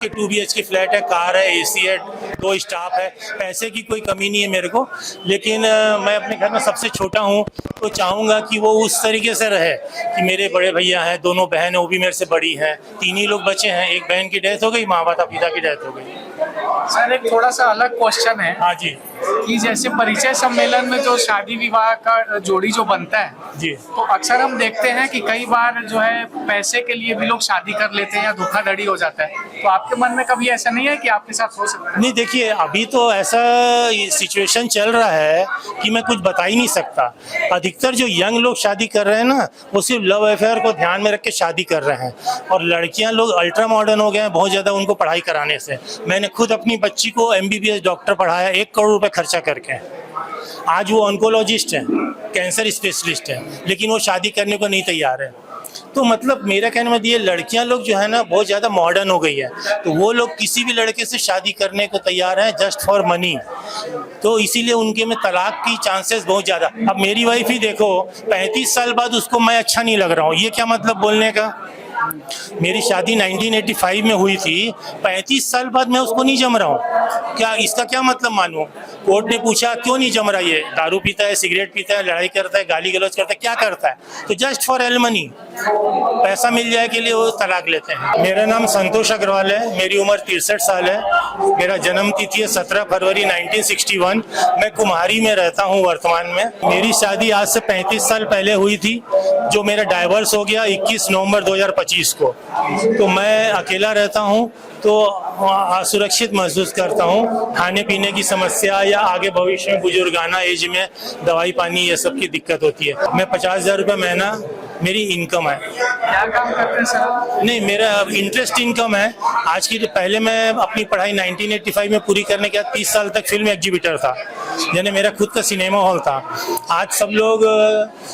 2 BHK flat है, car है, AC है, 2 स्टाफ है। पैसे की कोई कमी नहीं है मेरे को, लेकिन मैं अपने घर में सबसे छोटा हूँ तो चाहूँगा कि वो उस तरीके से रहे कि मेरे बड़े भैया हैं, दोनों बहन हैं, वो भी मेरे से बड़ी हैं, 3 ही लोग बचे हैं। एक बहन की डेथ हो गई, माँ माता पिता की डेथ हो गई। सर एक थोड़ा सा अलग क्वेश्चन है। हाँ जी कि जैसे परिचय सम्मेलन में जो शादी विवाह का जोड़ी जो बनता है जी। तो अक्सर हम देखते हैं कि कई बार जो है पैसे के लिए भी लोग शादी कर लेते हैं या धोखाधड़ी हो जाता है। तो आपके मन में कभी ऐसा नहीं है कि आपके साथ हो सकता है? नहीं, देखिए अभी तो ऐसा सिचुएशन चल रहा है कि मैं कुछ बता ही नहीं सकता। अधिकतर जो यंग लोग शादी कर रहे हैं ना, वो सिर्फ लव अफेयर को ध्यान में रख के शादी कर रहे हैं, और लड़कियां लोग अल्ट्रा मॉडर्न हो गए हैं बहुत ज़्यादा उनको पढ़ाई कराने से। मैंने खुद अपनी बच्ची को MBBS डॉक्टर पढ़ाया 1 करोड़ रुपए खर्चा करके। आज वो ऑन्कोलॉजिस्ट है, कैंसर स्पेशलिस्ट है, लेकिन वो शादी करने को नहीं तैयार है। तो मतलब मेरा कहने में ये लड़कियां लोग जो है ना बहुत ज़्यादा मॉडर्न हो गई है, तो वो लोग किसी भी लड़के से शादी करने को तैयार हैं जस्ट फॉर मनी। तो इसीलिए उनके में तलाक की चांसेस बहुत ज़्यादा। अब मेरी वाइफ ही देखो, 35 साल बाद उसको मैं अच्छा नहीं लग रहा हूँ, ये क्या मतलब बोलने का? मेरी शादी 1985 में हुई थी, 35 साल बाद मैं उसको नहीं जम रहा हूँ, क्या इसका क्या मतलब मानूं? कोर्ट ने पूछा क्यों नहीं जम रहा, ये दारू पीता है, सिगरेट पीता है, लड़ाई करता है, गाली गलौज करता है, क्या करता है? तो जस्ट फॉर एलमनी, पैसा मिल जाए के लिए वो तलाक लेते हैं। मेरा नाम संतोष अग्रवाल है, मेरी उम्र 63 साल है, मेरा जन्म तिथि है 17 फरवरी 1961। मैं कुम्हारी में रहता हूँ वर्तमान में। मेरी शादी आज से 35 साल पहले हुई थी, जो मेरा डाइवर्स हो गया 21 नवंबर 2025 को। तो मैं अकेला रहता हूँ, तो असुरक्षित महसूस करता हूँ। खाने पीने की समस्या या आगे भविष्य में बुजुर्गाना एज में दवाई पानी ये सब की दिक्कत होती है। मैं 50,000 रुपये महीना मेरी इनकम है। क्या काम करते हैं सर? नहीं, मेरा इंटरेस्ट इनकम है। आज की पहले मैं अपनी पढ़ाई 1985 में पूरी करने के बाद 30 साल तक फिल्म एग्जीबिटर था, यानी मेरा खुद का सिनेमा हॉल था। आज सब लोग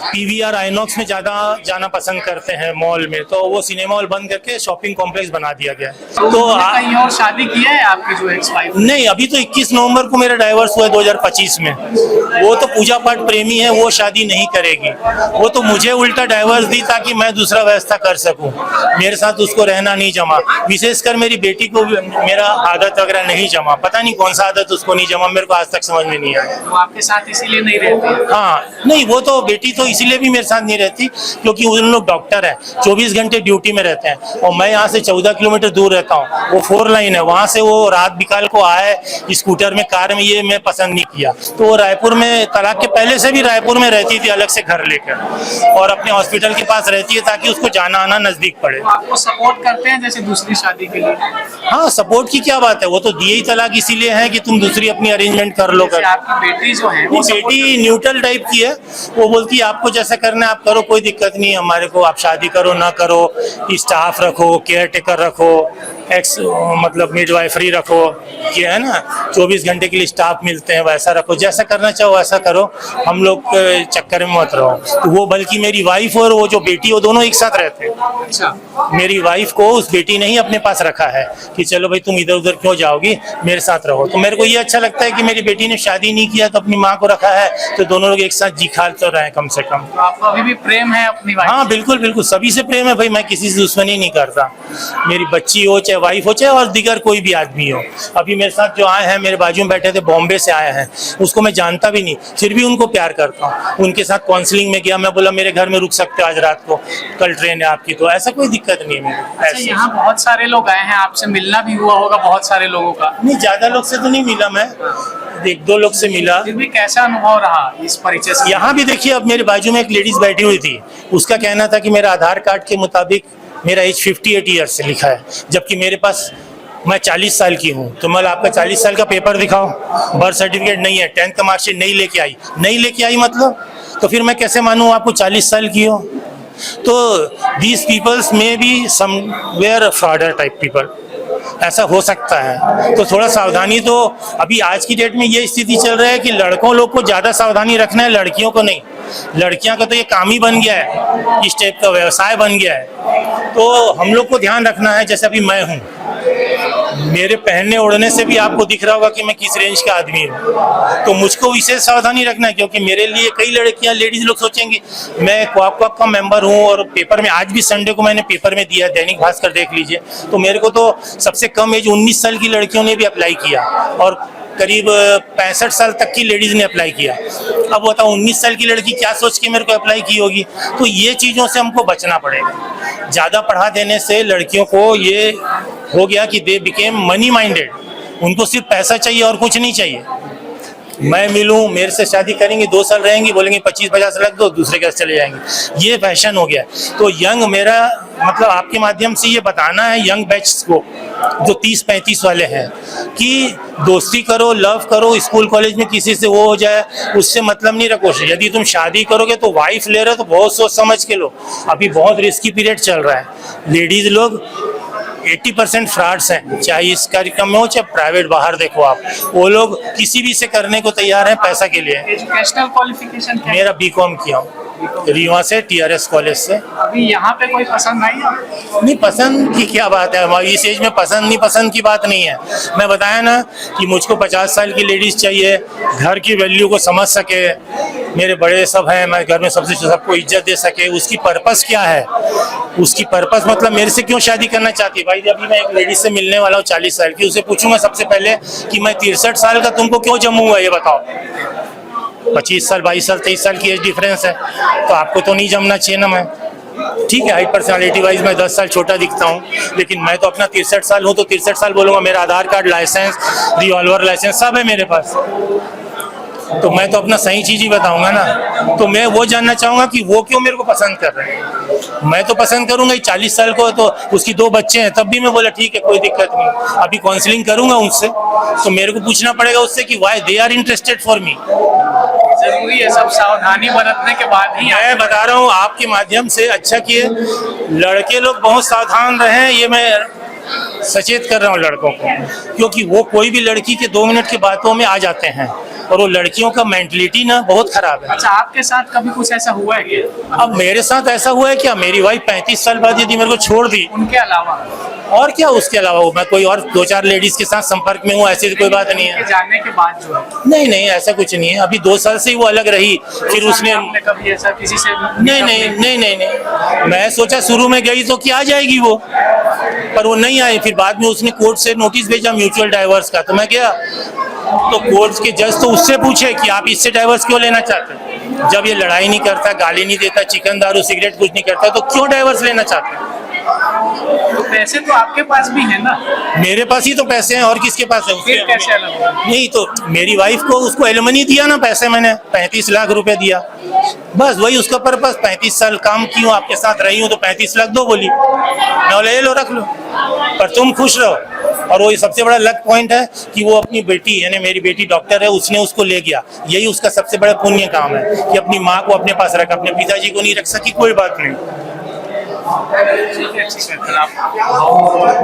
PVR आइनॉक्स में ज़्यादा जाना पसंद करते हैं मॉल में, तो वो सिनेमा हॉल बंद करके शॉपिंग कॉम्प्लेक्स बना दिया गया। तो कहीं और शादी की है आपकी जो एक्स वाइफ? नहीं, अभी तो 21 नवंबर को मेरा डाइवर्स हुआ है 2025 में। वो तो पूजा पाठ प्रेमी है, वो शादी नहीं करेगी। वो तो मुझे उल्टा डाइवर्स दी ताकि मैं दूसरा व्यवस्था कर सकूं, मेरे साथ उसको रहना नहीं जमा। विशेषकर मेरी बेटी को मेरा आदत वगैरह नहीं जमा, पता नहीं कौन सा आदत उसको नहीं जमा, मेरे को आज तक समझ में नहीं आया। तो आपके साथ इसीलिए नहीं रहती? हाँ, नहीं, वो तो बेटी तो इसीलिए भी मेरे साथ नहीं रहती क्योंकि उन लोग डॉक्टर है, 24 घंटे ड्यूटी में रहते हैं, और मैं यहाँ से 14 किलोमीटर दूर रहता हूँ। वो 4 लाइन है, वहाँ से वो रात बिकाल को आए स्कूटर में, कार में, ये मैं पसंद नहीं किया। तो वो रायपुर में, तलाक के पहले से भी रायपुर में रहती थी अलग से घर लेकर, और अपने हॉस्पिटल के पास रहती है ताकि उसको जाना आना नजदीक पड़े। तो आपको सपोर्ट करते हैं जैसे दूसरी शादी के लिए? हाँ, सपोर्ट की क्या बात है, वो तो दिए ही तलाक इसीलिए है कि तुम दूसरी अपनी अरेंजमेंट कर लो। कर आपकी बेटी जो है वो बेटी न्यूट्रल टाइप की है, वो बोलती है आपको जैसा करना है आप करो, कोई दिक्कत नहीं है हमारे को, आप शादी करो ना करो, स्टाफ रखो, केयर टेकर रखो, मतलब मिडवाइफरी रखो, ये है ना 24 घंटे के लिए स्टाफ मिलते हैं, वैसा रखो, जैसा करना चाहो वैसा करो, हम लोग चक्कर में मत रहो। तो वो बल्कि मेरी वाइफ और वो जो बेटी, वो दोनों एक साथ रहते हैं। अच्छा। मेरी वाइफ को उस बेटी ने ही अपने पास रखा है कि चलो भाई तुम इधर उधर क्यों जाओगी, मेरे साथ रहो। तो मेरे को ये अच्छा लगता है कि मेरी बेटी ने शादी नहीं किया तो अपनी माँ को रखा है, तो दोनों लोग एक साथ जी खाल तो रहे कम से कम। तो आपको अभी भी प्रेम है अपनी वाइफ? हाँ बिल्कुल बिल्कुल, सभी से प्रेम है भाई, मैं किसी से दुश्मनी नहीं करता। मेरी बच्ची हो, चाहे वाइफ हो, चाहे और दिगर कोई भी आदमी हो। अभी मेरे साथ जो आए हैं, मेरे बाजू में बैठे थे, बॉम्बे से आए हैं, उसको मैं जानता भी नहीं, फिर भी उनको प्यार करता हूँ। उनके साथ काउंसलिंग में गया, मैं बोला मेरे घर में रुक सकते हो आज रात को, कल ट्रेन है आपकी, तो ऐसा कोई दिक्कत नहीं है। अच्छा, यहाँ बहुत सारे लोग आए हैं, आपसे मिलना भी हुआ होगा बहुत सारे लोगों का? नहीं, ज्यादा लोग से तो नहीं मिला मैं, 1-2 लोग से मिला। फिर भी कैसा अनुभव रहा इस परिचय से? यहाँ भी देखिए, अब मेरे बाजू में एक लेडीज बैठी हुई थी, उसका कहना था कि मेरा आधार कार्ड के मुताबिक मेरा एज 58 ईयर्स से लिखा है, जबकि मेरे पास मैं 40 साल की हूँ। तो मतलब आपका 40 साल का पेपर दिखाओ, बर्थ सर्टिफिकेट नहीं है, 10th का मार्कशीट नहीं लेके आई मतलब, तो फिर मैं कैसे मानूँ आपको 40 साल की हो? तो दीज पीपल्स में बी समवेयर फ्रॉडर टाइप पीपल, ऐसा हो सकता है। तो थोड़ा सावधानी, तो अभी आज की डेट में ये स्थिति चल रहा है कि लड़कों लोग को ज़्यादा सावधानी रखना है, लड़कियों को नहीं। लड़कियां का तो ये काम ही बन गया है, इस टाइप का व्यवसाय बन गया है, तो हम लोग को ध्यान रखना है। जैसे अभी मैं हूँ, मेरे पहनने ओढ़ने से भी आपको दिख रहा होगा कि मैं किस रेंज का आदमी हूँ। तो मुझको विशेष सावधानी रखना है, क्योंकि मेरे लिए कई लड़कियां लेडीज लोग सोचेंगी मैं क्वाक का मेंबर हूँ, और पेपर में आज भी संडे को मैंने पेपर में दिया, दैनिक भास्कर देख लीजिए, तो मेरे को तो सबसे कम एज 19 साल की लड़कियों ने भी अप्लाई किया और करीब 65 साल तक की लेडीज ने अप्लाई किया। अब बताओ 19 साल की लड़की क्या सोच के मेरे को अप्लाई की होगी। तो ये चीज़ों से हमको बचना पड़ेगा। ज़्यादा पढ़ा देने से लड़कियों को ये हो गया कि दे बिकेम मनी माइंडेड, उनको सिर्फ पैसा चाहिए और कुछ नहीं चाहिए। मैं मिलूं, मेरे से शादी करेंगी, 2 साल रहेंगी, बोलेंगे 25-50 लाख दो, दूसरे के चले जाएंगे। ये फैशन हो गया। तो यंग, मेरा मतलब आपके माध्यम से ये बताना है यंग बैच को जो 30-35 वाले हैं कि दोस्ती करो, लव करो, स्कूल कॉलेज में किसी से वो हो जाए उससे मतलब नहीं रखो। यदि तुम शादी करोगे तो वाइफ ले रहे हो तो बहुत सोच समझ के लो। अभी बहुत रिस्की पीरियड चल रहा है। लेडीज लोग 80% फ्रॉड्स हैं, चाहे इस कार्यक्रम में हो चाहे प्राइवेट, बाहर देखो आप, वो लोग किसी भी से करने को तैयार हैं पैसा के लिए। एजुकेशनल क्वालिफिकेशन क्या है? मेरा बीकॉम किया हूँ रीवा से, TRS कॉलेज से। अभी यहाँ पे कोई पसंद आई आपको? नहीं, पसंद की क्या बात है, हमारी इस एज में पसंद नहीं पसंद की बात नहीं है। मैं बताया ना कि मुझको 50 साल की लेडीज चाहिए, घर की वैल्यू को समझ सके, मेरे बड़े सब हैं, मैं घर में सबसे सबको इज्जत दे सके। उसकी पर्पस क्या है, उसकी पर्पस मतलब मेरे से क्यों शादी करना चाहती है। भाई अभी मैं एक लेडीज से मिलने वाला हूँ 40 साल की, उसे पूछूंगा सबसे पहले कि मैं 63 साल का तुमको क्यों जमूंगा, ये बताओ। 25 साल, 22 साल, 23 साल की एज डिफरेंस है, तो आपको तो नहीं जमना चाहिए ना। मैं ठीक है, हाइट पर्सनालिटी वाइज मैं 10 साल छोटा दिखता हूँ, लेकिन मैं तो अपना 63 साल हूँ तो 63 साल बोलूँगा। मेरा आधार कार्ड, लाइसेंस, रिवॉल्वर लाइसेंस सब है मेरे पास, तो मैं तो अपना सही चीज़ ही बताऊंगा ना। तो मैं वो जानना चाहूँगा कि वो क्यों मेरे को पसंद कर रहे हैं। मैं तो पसंद करूँगा ही 40 साल को, तो उसकी 2 बच्चे हैं, तब भी मैं बोला ठीक है कोई दिक्कत नहीं। अभी काउंसलिंग करूँगा उनसे, तो मेरे को पूछना पड़ेगा उससे कि why they are interested for me. जरूरी है, सब सावधानी बरतने के बाद ही। मैं बता रहा हूँ आपके माध्यम से, अच्छा किए लड़के लोग बहुत सावधान रहे, ये मैं सचेत कर रहा हूँ लड़कों को, क्योंकि वो कोई भी लड़की के 2 मिनट की बातों में आ जाते हैं, और वो लड़कियों का मेंटलिटी ना बहुत खराब है। अच्छा, आपके साथ कभी कुछ ऐसा हुआ है क्या? अब मेरे साथ ऐसा हुआ है क्या, मेरी वाइफ 35 साल बाद यदि मेरे को छोड़ दी, उनके अलावा और क्या उसके अलावा मैं कोई और 2-4 लेडीज के साथ संपर्क में हूँ, ऐसी कोई बात नहीं है। जानने के बाद जो है, नहीं नहीं, ऐसा कुछ नहीं है। अभी 2 साल से ही वो अलग रही, फिर उसने आपने कभी ऐसा किसी से? नहीं नहीं नहीं नहीं नहीं, मैं सोचा शुरू में गई तो क्या आ जाएगी वो, पर वो नहीं आई। फिर बाद में उसने कोर्ट से नोटिस भेजा म्यूचुअल डाइवर्स का, तो मैं गया, तो कोर्ट के जज तो उससे पूछे कि आप इससे डाइवर्स क्यों लेना चाहते हैं, जब ये लड़ाई नहीं करता, गाली नहीं देता, चिकन दारू सिगरेट कुछ नहीं करता, तो क्यों डाइवर्स लेना चाहते हैं। तो पैसे तो आपके पास भी है ना? मेरे पास ही तो पैसे हैं, और किसके पास है। फिर कैसे अलग हुआ? नहीं तो मेरी वाइफ को, उसको एलिमनी दिया ना पैसे, मैंने 35 लाख रुपए दिया, बस वही उसका पर्पस। 35 साल काम की हूँ, आपके साथ रही हूँ, तो 35 लाख दो बोली, मैं बोला ये लो रख लो, पर तुम खुश रहो। और वो सबसे बड़ा लक पॉइंट है कि वो अपनी बेटी, यानी मेरी बेटी डॉक्टर है, उसने उसको ले गया। यही उसका सबसे बड़ा पुण्य काम है कि अपनी माँ को अपने पास रखा, अपने पिताजी को नहीं रख सकी, कोई बात नहीं। ठीक है, फिर आप